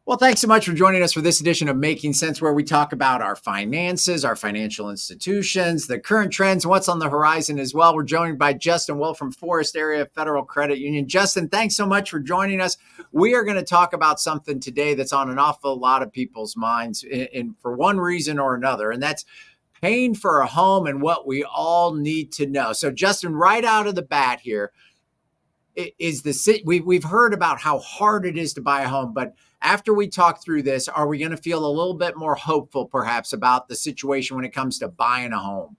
Well, thanks so much for joining us for this edition of Making Sense, where we talk about our finances, our financial institutions, the current trends, and what's on the horizon as well. We're joined by Justin Will from Forest Area Federal Credit Union. Justin, thanks so much for joining us. We are going to talk about something today that's on an awful lot of people's minds for one reason or another, and that's paying for a home and what we all need to know. So, Justin, right out of the bat here, we've heard about how hard it is to buy a home, but after we talk through this, are we going to feel a little bit more hopeful perhaps about the situation when it comes to buying a home?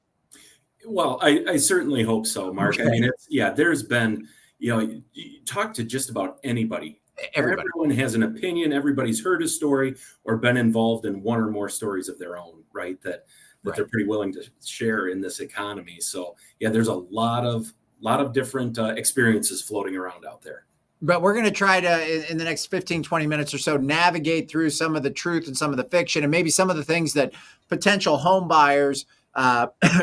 Well, I certainly hope so, Mark. Okay. I mean, there's been, you talk to just about anybody. Everybody. Everyone has an opinion. Everybody's heard a story or been involved in one or more stories of their own, right? That they're pretty willing to share in this economy. So there's a lot of different experiences floating around out there. But we're going to try to, in the next 15, 20 minutes or so, navigate through some of the truth and some of the fiction and maybe some of the things that potential home buyers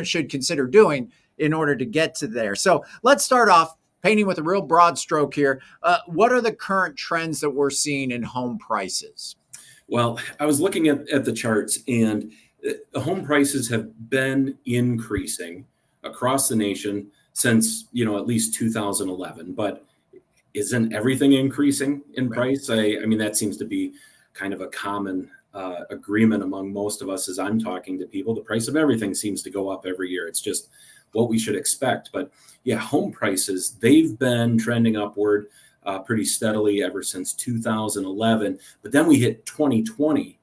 should consider doing in order to get to there. So let's start off painting with a real broad stroke here. What are the current trends that we're seeing in home prices? Well, I was looking at the charts, and home prices have been increasing across the nation since, at least 2011. But isn't everything increasing in price? I mean, that seems to be kind of a common agreement among most of us as I'm talking to people. The price of everything seems to go up every year. It's just what we should expect. But home prices, they've been trending upward pretty steadily ever since 2011. But then we hit 2020.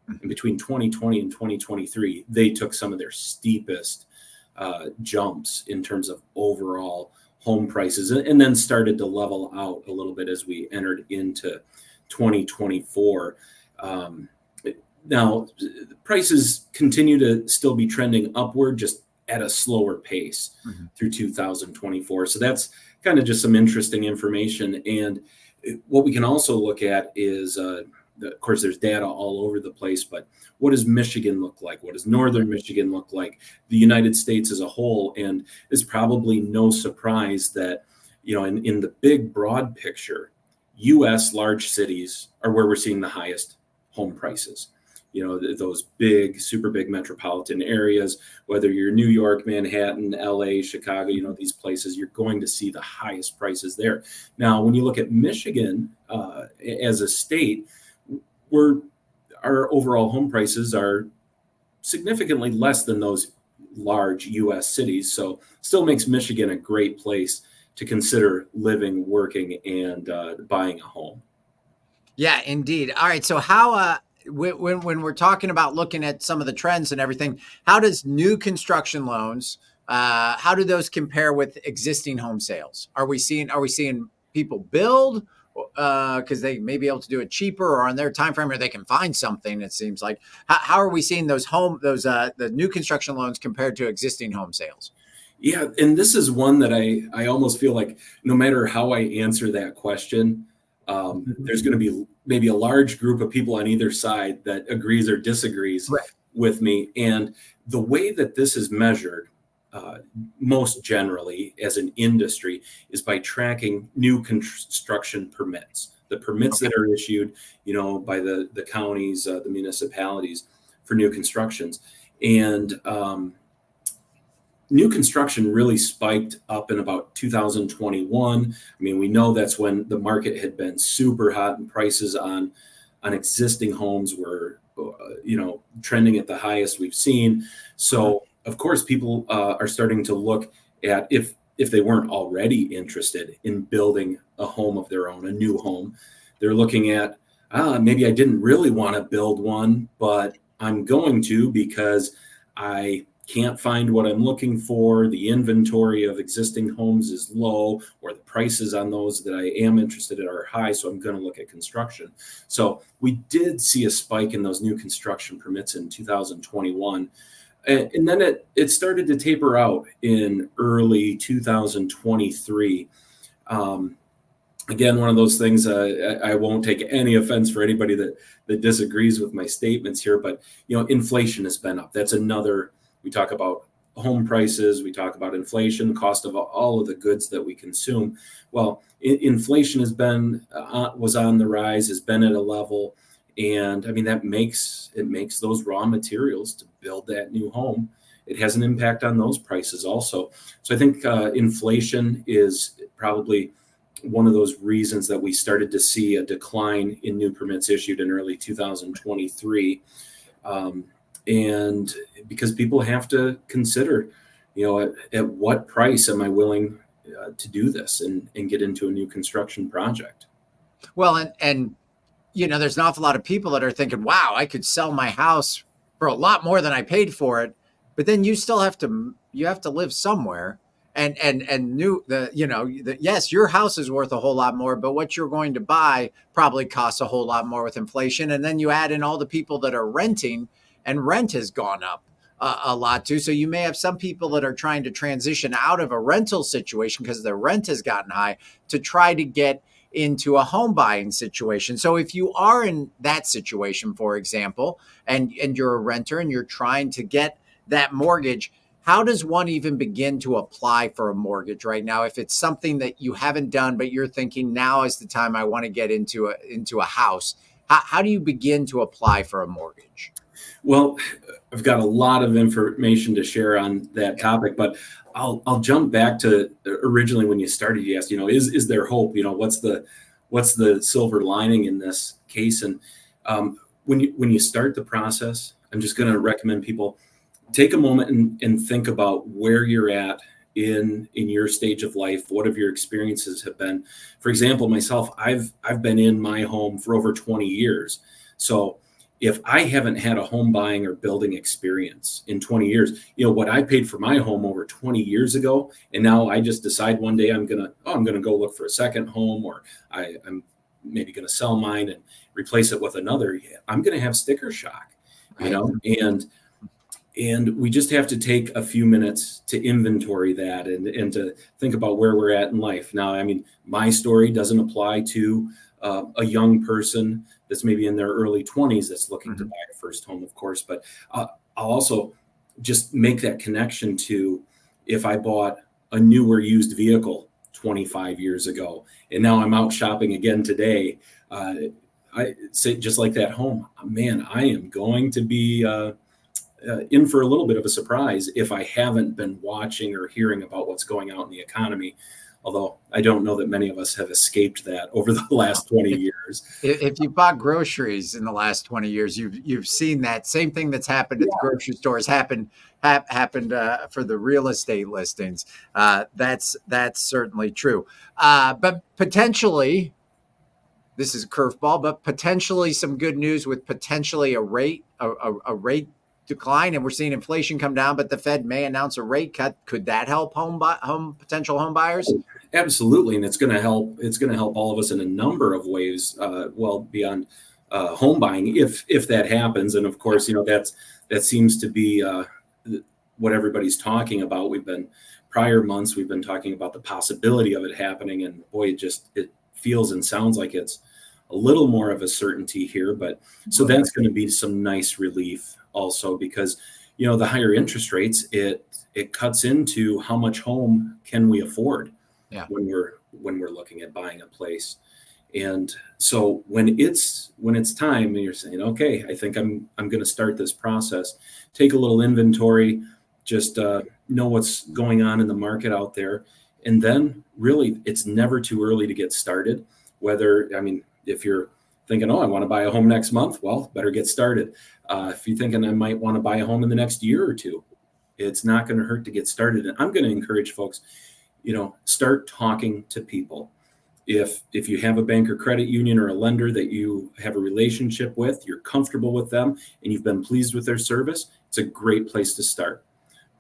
And between 2020 and 2023, they took some of their steepest jumps in terms of overall home prices, and then started to level out a little bit as we entered into 2024. Now, prices continue to still be trending upward, just at a slower pace through 2024. So that's kind of just some interesting information. And what we can also look at is, of course, there's data all over the place, but what does Michigan look like? What does Northern Michigan look like? The United States as a whole? And it's probably no surprise that, in the big broad picture, U.S. large cities are where we're seeing the highest home prices. Those big, super big metropolitan areas, whether you're New York, Manhattan, LA, Chicago, these places, you're going to see the highest prices there. Now, when you look at Michigan as a state, our overall home prices are significantly less than those large U.S. cities. So still makes Michigan a great place to consider living, working, and buying a home. Yeah, indeed. All right. So how, when we're talking about looking at some of the trends and everything, how does new construction loans, how do those compare with existing home sales? Are we seeing people build because they may be able to do it cheaper or on their time frame, or they can find something? It seems like. How are we seeing the new construction loans compared to existing home sales? Yeah, and this is one that I almost feel like no matter how I answer that question, there's going to be maybe a large group of people on either side that agrees or disagrees with me. And the way that this is measured, most generally as an industry, is by tracking new construction permits, the permits that are issued, by the counties, the municipalities for new constructions. And new construction really spiked up in about 2021. I mean, we know that's when the market had been super hot and prices on existing homes were, trending at the highest we've seen. So of course, people are starting to look at, if they weren't already interested in building a home of their own, a new home, they're looking at, maybe I didn't really want to build one, but I'm going to because I can't find what I'm looking for. The inventory of existing homes is low, or the prices on those that I am interested in are high. So I'm going to look at construction. So we did see a spike in those new construction permits in 2021. And then it started to taper out in early 2023. Again, one of those things, I won't take any offense for anybody that disagrees with my statements here, but, inflation has been up. That's another, we talk about home prices, we talk about inflation, cost of all of the goods that we consume. Well, inflation was on the rise, has been at a level, And I mean, it makes those raw materials to build that new home. It has an impact on those prices also. So I think inflation is probably one of those reasons that we started to see a decline in new permits issued in early 2023. And because people have to consider, at what price am I willing to do this and get into a new construction project? Well, and there's an awful lot of people that are thinking, wow, I could sell my house for a lot more than I paid for it. But then you still have to live somewhere. Yes, your house is worth a whole lot more, but what you're going to buy probably costs a whole lot more with inflation. And then you add in all the people that are renting, and rent has gone up a lot too. So you may have some people that are trying to transition out of a rental situation because their rent has gotten high to try to get into a home buying situation. So if you are in that situation, for example, and you're a renter and you're trying to get that mortgage, how does one even begin to apply for a mortgage right now? If it's something that you haven't done, but you're thinking now is the time I want to get into a house, how do you begin to apply for a mortgage? Well, I've got a lot of information to share on that topic, but I'll jump back to originally when you started. You asked, is there hope? What's the silver lining in this case? And when you start the process, I'm just going to recommend people take a moment and think about where you're at in your stage of life. What have your experiences have been? For example, myself, I've been in my home for over 20 years. So if I haven't had a home buying or building experience in 20 years, what I paid for my home over 20 years ago, and now I just decide one day I'm gonna go look for a second home, or I'm maybe gonna sell mine and replace it with another. I'm gonna have sticker shock, and we just have to take a few minutes to inventory that and to think about where we're at in life. Now, I mean, my story doesn't apply to a young person that's maybe in their early 20s that's looking to buy a first home, of course. But I'll also just make that connection to if I bought a newer used vehicle 25 years ago, and now I'm out shopping again today, I say just like that home, man, I am going to be in for a little bit of a surprise if I haven't been watching or hearing about what's going on in the economy. Although I don't know that many of us have escaped that over the last 20 years. If you bought groceries in the last 20 years, you've seen that same thing that's happened at the grocery stores happened for the real estate listings. That's certainly true. But potentially, this is a curveball, but potentially some good news with potentially a rate decline, and we're seeing inflation come down, but the Fed may announce a rate cut. Could that help potential home buyers? Absolutely, and it's going to help. It's going to help all of us in a number of ways. Well beyond home buying, if that happens, and of course, that seems to be what everybody's talking about. Prior months we've been talking about the possibility of it happening, and boy, it feels and sounds like it's a little more of a certainty here. But so that's going to be some nice relief also, because the higher interest rates, it cuts into how much home can we afford when we're looking at buying a place. And so when it's time and you're saying, okay, I think I'm going to start this process, take a little inventory, just know what's going on in the market out there. And then really it's never too early to get started. If you're thinking, I want to buy a home next month, well, better get started. If you're thinking I might want to buy a home in the next year or two, it's not going to hurt to get started. And I'm going to encourage folks, start talking to people. If you have a bank or credit union or a lender that you have a relationship with, you're comfortable with them, and you've been pleased with their service, it's a great place to start.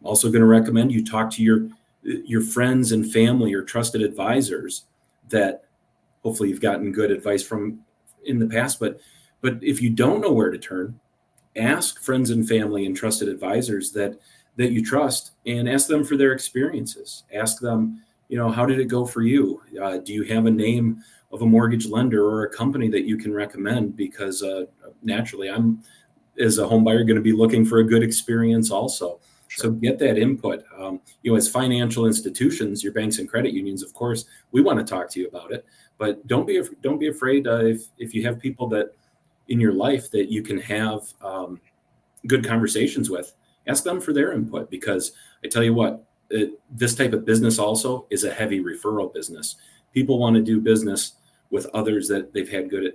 I'm also going to recommend you talk to your friends and family or trusted advisors that hopefully you've gotten good advice from in the past. But if you don't know where to turn, ask friends and family and trusted advisors that you trust, and ask them for their experiences. Ask them, how did it go for you? Do you have a name of a mortgage lender or a company that you can recommend? Because naturally, I'm, as a home buyer, going to be looking for a good experience also. Sure. So get that input. As financial institutions, your banks and credit unions, of course, we want to talk to you about it. But don't be afraid if you have people that in your life that you can have good conversations with. Ask them for their input, because I tell you what, this type of business also is a heavy referral business. People want to do business with others that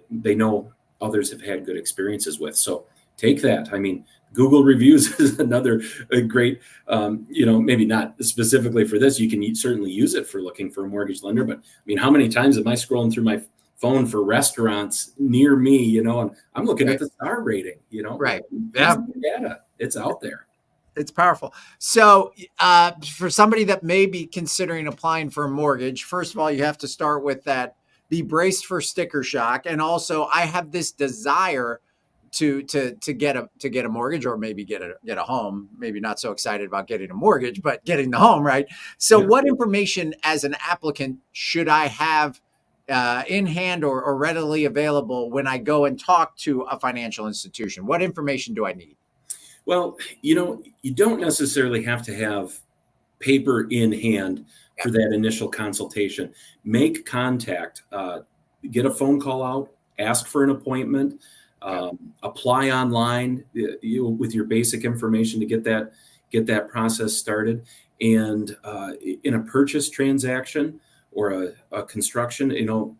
they know others have had good experiences with. So take that. I mean, Google reviews is another great, maybe not specifically for this. You can certainly use it for looking for a mortgage lender. But I mean, how many times am I scrolling through my phone for restaurants near me, and I'm looking at the star rating, Right. Yeah. Data. It's out there. It's powerful. So for somebody that may be considering applying for a mortgage, first of all, you have to start with that, be braced for sticker shock. And also, I have this desire to get a mortgage, or maybe get a home. Maybe not so excited about getting a mortgage, but getting the home, right? So what information as an applicant should I have in hand or readily available when I go and talk to a financial institution? What information do I need? Well, you don't necessarily have to have paper in hand for that initial consultation. Make contact, get a phone call out, ask for an appointment, apply online with your basic information to get that process started. And in a purchase transaction or a construction,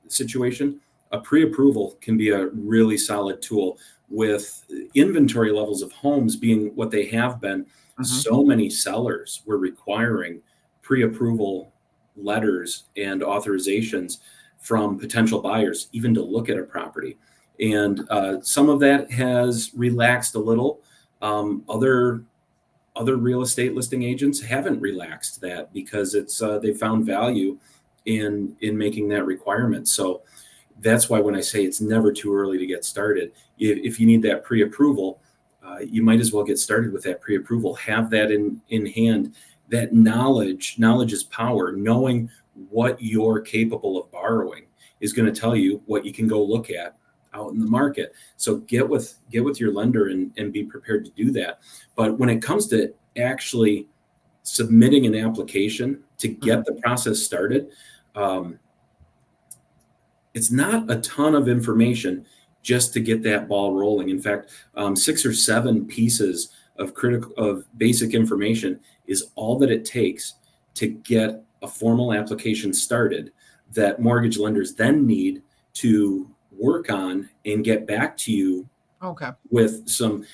situation, a pre-approval can be a really solid tool. With inventory levels of homes being what they have been, so many sellers were requiring pre-approval letters and authorizations from potential buyers, even to look at a property. And some of that has relaxed a little. Other real estate listing agents haven't relaxed that, because they found value in making that requirement. So that's why when I say it's never too early to get started, if you need that pre-approval, you might as well get started with that pre-approval. Have that in hand. That knowledge is power. Knowing what you're capable of borrowing is going to tell you what you can go look at out in the market. So get with your lender and be prepared to do that. But when it comes to actually submitting an application to get the process started, it's not a ton of information just to get that ball rolling. In fact, 6 or 7 pieces of basic information is all that it takes to get a formal application started, that mortgage lenders then need to work on and get back to you with some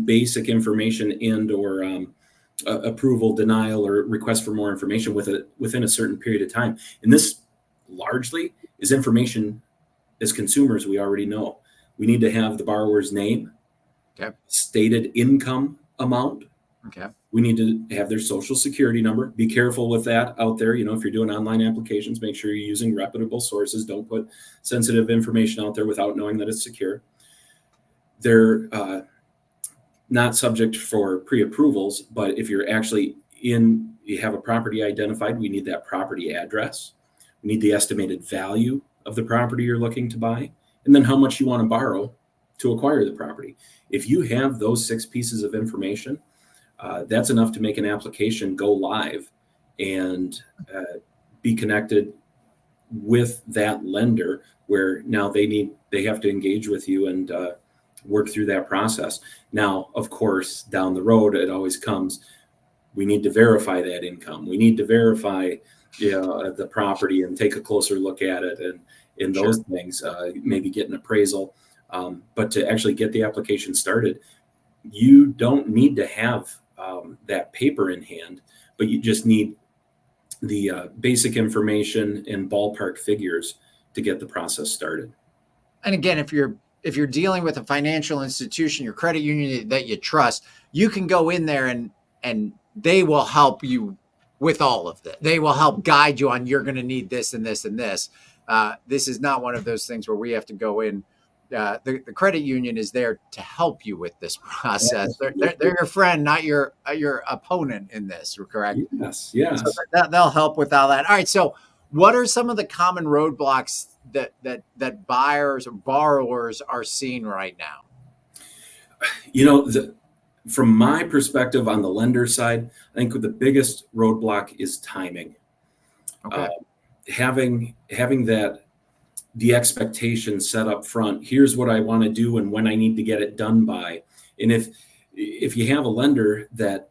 basic information and or approval, denial, or request for more information within a certain period of time. And this largely is information as consumers we already know. We need to have the borrower's name, stated income amount. We need to have their social security number. Be careful with that out there. If you're doing online applications, make sure you're using reputable sources. Don't put sensitive information out there without knowing that it's secure. They're not subject for pre-approvals, but if you're actually you have a property identified, we need that property address. We need the estimated value of the property you're looking to buy, and then how much you want to borrow to acquire the property. If you have those 6 pieces of information, that's enough to make an application go live and be connected with that lender, where now they have to engage with you and work through that process. Now, of course, down the road, it always comes, we need to verify that income. We need to verify the property and take a closer look at it and those things, maybe get an appraisal. But to actually get the application started, you don't need to have that paper in hand, but you just need the basic information and ballpark figures to get the process started. And again, if you're dealing with a financial institution, your credit union that you trust, you can go in there and they will help you with all of that. They will help guide you on, you're going to need this and this and this. This is not one of those things where we have to go in. The credit union is there to help you with this process. They're your friend, not your opponent in this, correct? Yes. So they'll help with all that. All right. So what are some of the common roadblocks that buyers or borrowers are seeing right now? From my perspective on the lender side, I think the biggest roadblock is timing. Having the expectation set up front. Here's what I want to do and when I need to get it done by. And if you have a lender that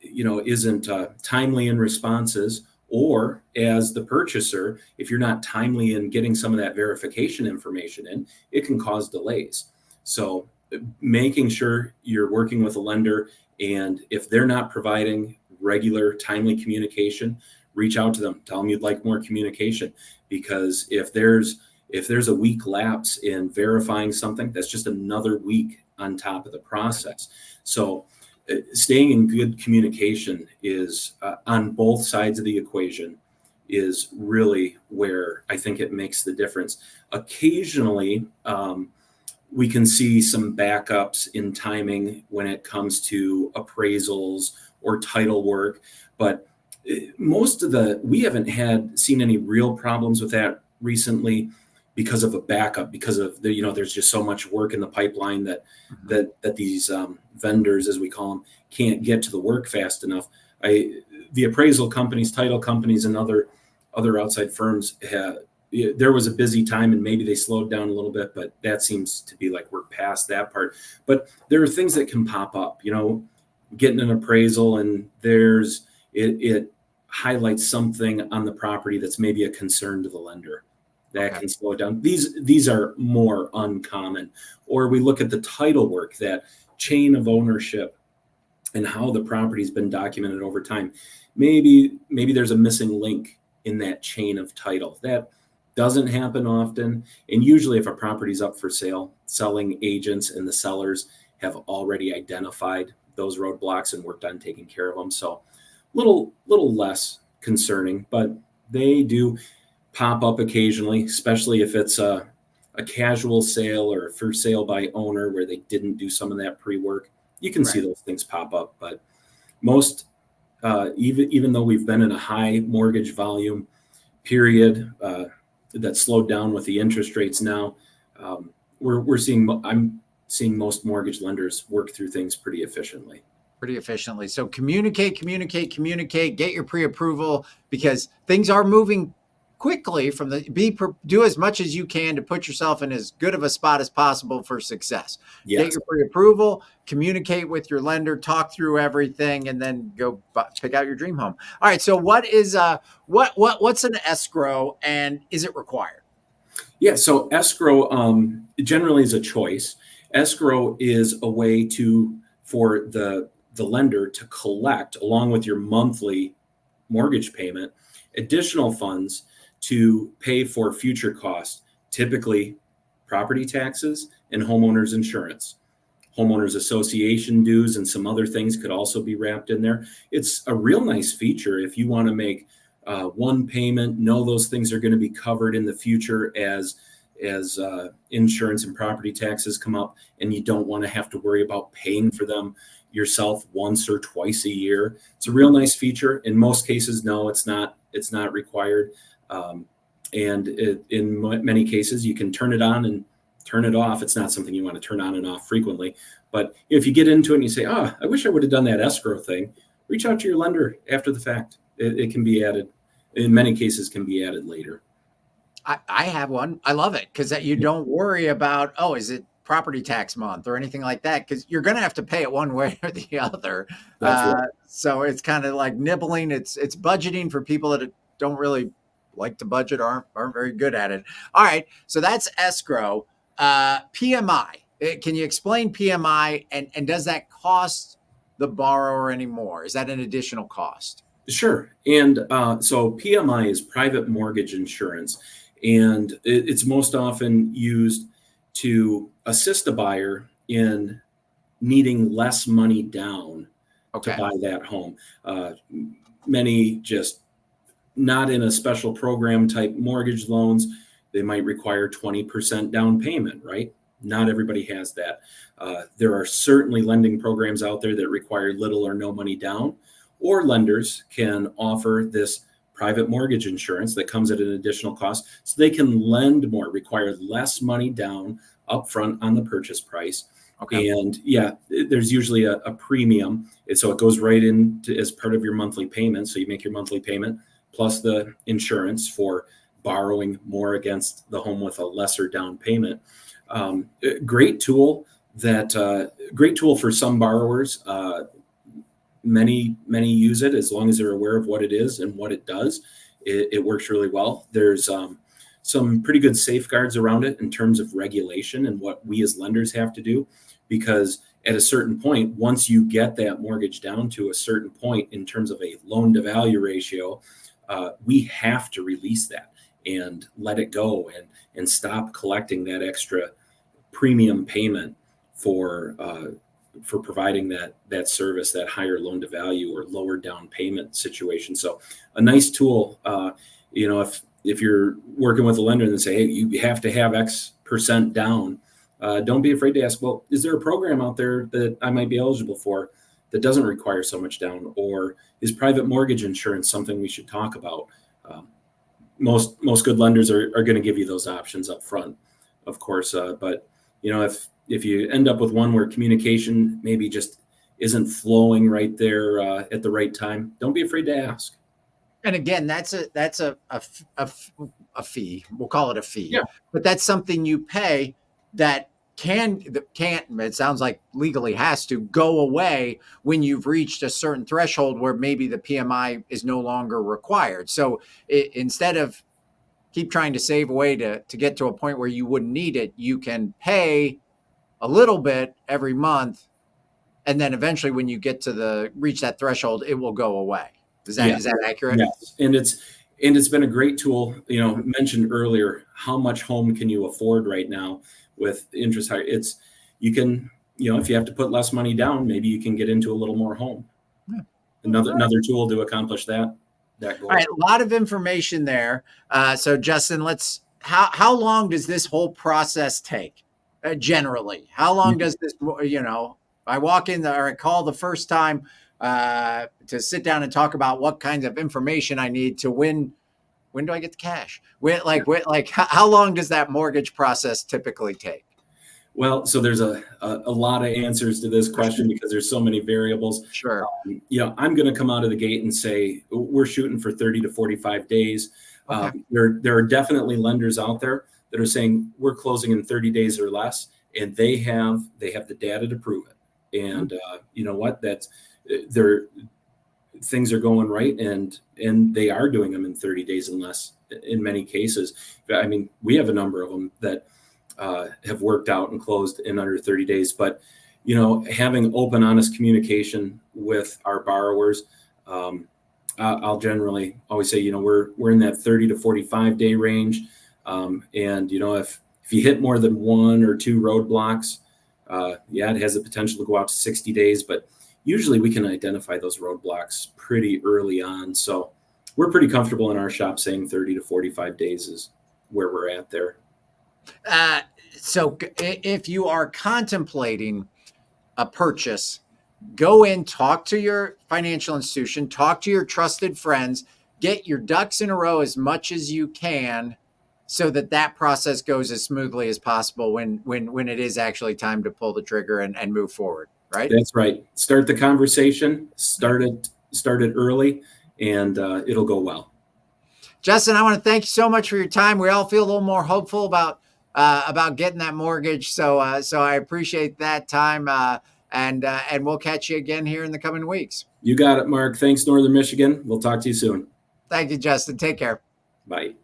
isn't timely in responses, or as the purchaser, if you're not timely in getting some of that verification information in, it can cause delays. So making sure you're working with a lender, and if they're not providing regular, timely communication, reach out to them, tell them you'd like more communication, because if there's a week lapse in verifying something, that's just another week on top of the process. So staying in good communication is on both sides of the equation is really where I think it makes the difference. Occasionally, we can see some backups in timing when it comes to appraisals or title work, but we haven't seen any real problems with that recently because of a backup, because of there's just so much work in the pipeline that these vendors, as we call them, can't get to the work fast enough. The appraisal companies, title companies, and other outside firms, there was a busy time and maybe they slowed down a little bit, but that seems to be like we're past that part. But there are things that can pop up, getting an appraisal and it highlights something on the property that's maybe a concern to the lender. That can slow it down. These are more uncommon. Or we look at the title work, that chain of ownership and how the property's been documented over time. Maybe there's a missing link in that chain of title. That doesn't happen often. And usually if a property's up for sale, selling agents and the sellers have already identified those roadblocks and worked on taking care of them. So little less concerning, but they do pop up occasionally, especially if it's a casual sale or a for sale by owner where they didn't do some of that pre-work. You can see those things pop up, but most, even though we've been in a high mortgage volume period that slowed down with the interest rates now, I'm seeing most mortgage lenders work through things pretty efficiently. So communicate, get your pre-approval, because things are moving quickly do as much as you can to put yourself in as good of a spot as possible for success. Yes. Get your pre-approval, communicate with your lender, talk through everything, and then go pick out your dream home. All right. So what's an escrow, and is it required? Yeah. So escrow generally is a choice. Escrow is a way for the lender to collect, along with your monthly mortgage payment, additional funds to pay for future costs, typically property taxes and homeowners insurance. Homeowners association dues and some other things could also be wrapped in there. It's a real nice feature if you want to make one payment, know those things are going to be covered in the future as insurance and property taxes come up, and you don't want to have to worry about paying for them yourself once or twice a year. It's a real nice feature. In most cases, no, it's not required. And in many cases, you can turn it on and turn it off. It's not something you want to turn on and off frequently. But if you get into it and you say, I wish I would have done that escrow thing, reach out to your lender after the fact. It can be added. In many cases, can be added later. I have one. I love it because you don't worry about, is it property tax month or anything like that, because you're going to have to pay it one way or the other. Right. So it's kind of like nibbling. It's budgeting for people that don't really like to budget or aren't very good at it. All right. So that's escrow. PMI. Can you explain PMI, and does that cost the borrower anymore? Is that an additional cost? Sure. And so PMI is private mortgage insurance, and it's most often used to assist a buyer in needing less money down to buy that home. Many just not in a special program type mortgage loans, they might require 20% down payment, right? Not everybody has that. There are certainly lending programs out there that require little or no money down, or lenders can offer this private mortgage insurance that comes at an additional cost, so they can lend more, require less money down upfront on the purchase price. And there's usually a premium. And so it goes right in as part of your monthly payment. So you make your monthly payment plus the insurance for borrowing more against the home with a lesser down payment. Great tool for some borrowers. Many use it as long as they're aware of what it is and what it does. It works really well. There's some pretty good safeguards around it in terms of regulation and what we as lenders have to do, because at a certain point, once you get that mortgage down to a certain point in terms of a loan to value ratio, we have to release that and let it go and stop collecting that extra premium payment for providing that service, that higher loan to value or lower down payment situation. So a nice tool, if you're working with a lender and they say, hey, you have to have X percent down, don't be afraid to ask, well, is there a program out there that I might be eligible for that doesn't require so much down? Or is private mortgage insurance something we should talk about? Most good lenders are going to give you those options up front, of course. But if you end up with one where communication maybe just isn't flowing right there at the right time, don't be afraid to ask. And again, that's a fee. We'll call it a fee. Yeah. But that's something you pay that can't, it sounds like legally has to go away when you've reached a certain threshold where maybe the PMI is no longer required. So instead of keep trying to save away to get to a point where you wouldn't need it, you can pay a little bit every month. And then eventually when you get to reach that threshold, it will go away. Is that accurate? Yes. And it's been a great tool. Mentioned earlier, how much home can you afford right now with interest high? You can, if you have to put less money down, maybe you can get into a little more home. Yeah. Another tool to accomplish that goal. All right, a lot of information there. So Justin, how long does this whole process take? Generally, how long does this, I walk in or I call the first time to sit down and talk about what kinds of information I need to when do I get the cash? How long does that mortgage process typically take? Well, so there's a lot of answers to this question because there's so many variables. Sure. I'm going to come out of the gate and say we're shooting for 30 to 45 days. Okay. There are definitely lenders out there that are saying we're closing in 30 days or less, and they have the data to prove it. And you know what? Things are going right, and they are doing them in 30 days and less in many cases. I mean, we have a number of them that have worked out and closed in under 30 days. But, having open, honest communication with our borrowers, I'll generally always say, we're in that 30 to 45 day range. And, if you hit more than one or two roadblocks, it has the potential to go out to 60 days, but usually we can identify those roadblocks pretty early on. So we're pretty comfortable in our shop saying 30 to 45 days is where we're at there. So if you are contemplating a purchase, go in, talk to your financial institution, talk to your trusted friends, get your ducks in a row as much as you can so that process goes as smoothly as possible when it is actually time to pull the trigger and move forward, right? That's right. Start the conversation, start it early, and it'll go well. Justin, I want to thank you so much for your time. We all feel a little more hopeful about getting that mortgage. So I appreciate that time. And we'll catch you again here in the coming weeks. You got it, Mark. Thanks, Northern Michigan. We'll talk to you soon. Thank you, Justin. Take care. Bye.